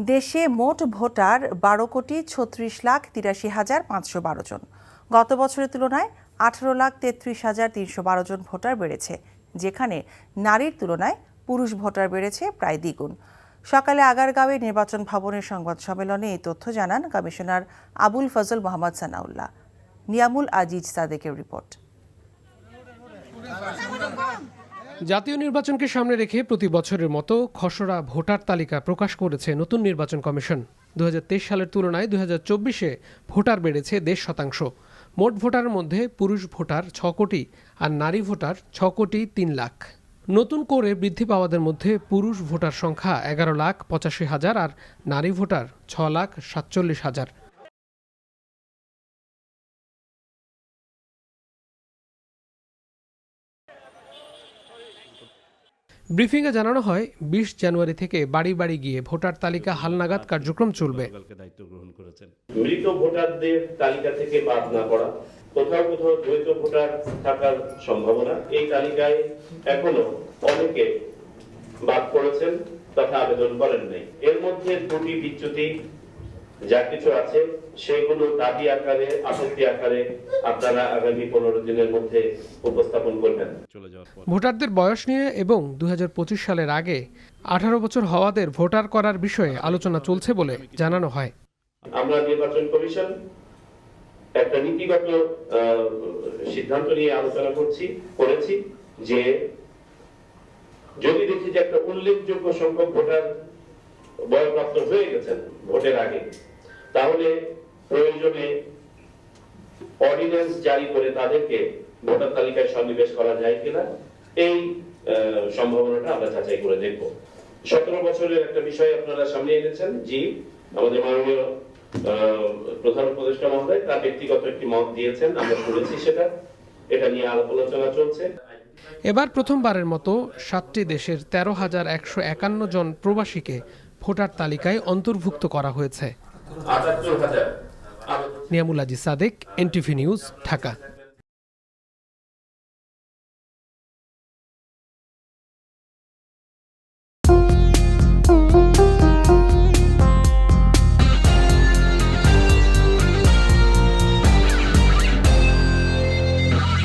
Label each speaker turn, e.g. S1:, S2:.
S1: দেশে মোট ভোটার 12,36,83,512 জন। গত বছরের তুলনায় 18,33,312 জন ভোটার বেড়েছে, যেখানে নারীর তুলনায় পুরুষ ভোটার বেড়েছে প্রায় দ্বিগুণ। সকালে আগারগাঁওয়ে নির্বাচন ভবনের সংবাদ সম্মেলনে এই তথ্য জানান কমিশনার আবুল ফজল মোহাম্মদ সানাউল্লাহ। নিয়ামুল আজিজ সাদেকের রিপোর্ট।
S2: জাতীয় নির্বাচনকে সামনে রেখে প্রতি বছরের মতো খসড়া ভোটার তালিকা প্রকাশ করেছে নতুন নির্বাচন কমিশন। 2023 সালের তুলনায় 2024-এ ভোটার বেড়েছে 1.5%। মোট ভোটারের মধ্যে পুরুষ ভোটার 6 কোটি আর নারী ভোটার 6 কোটি 3 লাখ। নতুন করে বৃদ্ধি পাওয়াদের মধ্যে পুরুষ ভোটার সংখ্যা 11,85,000 আর নারী ভোটার 6,47,000। ব্রিফিংয়ে জানানো হয় 20 জানুয়ারি থেকে বাড়ি বাড়ি গিয়ে ভোটার তালিকা হালনাগাদ কার্যক্রম চলবে।
S3: মৃত ভোটারদের তালিকা থেকে বাদ না পড়া, কোথাও কোথাও দ্বৈত ভোটার থাকার সম্ভাবনা, এই তালিকায় এখনো অনেকে বাদ পড়েছেন তথা আবেদন করেন নাই। এর মধ্যে ত্রুটি বিচ্যুতি যা কিছু আছে সেগুলো দাবি আকারে, আপত্তি আকারে আপনারা আগামী 15 দিনের মধ্যে উপস্থাপন করবেন।
S2: ভোটারদের বয়স নিয়ে এবং 2025 সালের আগে 18 বছর হওয়াদের ভোটার করার বিষয়ে আলোচনা চলছে বলে জানানো হয়।
S3: আমরা নির্বাচন কমিশন একটা নীতিগত সিদ্ধান্ত নিয়ে আলোচনা করেছি যে যদি দেখি যে একটা উল্লেখযোগ্য সংখ্যক ভোটার বয়ঃপ্রাপ্ত হয়ে গেছেন ভোটের আগে, তাহলে প্রয়োজনে অর্ডিন্যান্স জারি করে তাদেরকে ভোটার তালিকায় সন্নিবেশ করা যায় কিনা এই সম্ভাবনাটা আমরা যাচাই করে দেখব। 17 বছরের একটা বিষয় আপনারা সামনে এনেছেন, জি আমাদের মাননীয় প্রধান উপদেষ্টা মহোদয় তার ব্যক্তিগত একটি মত দিয়েছেন, আমরা শুনেছি এটা নিয়ে আলোচনা চলছে।
S2: এবার প্রথমবারের মতো 7টি দেশের 13,151 জন প্রবাসীকে ভোটার তালিকায় অন্তর্ভুক্ত করা হয়েছে।
S3: Niamul
S2: Aziz Sadek, NTV news, Dhaka.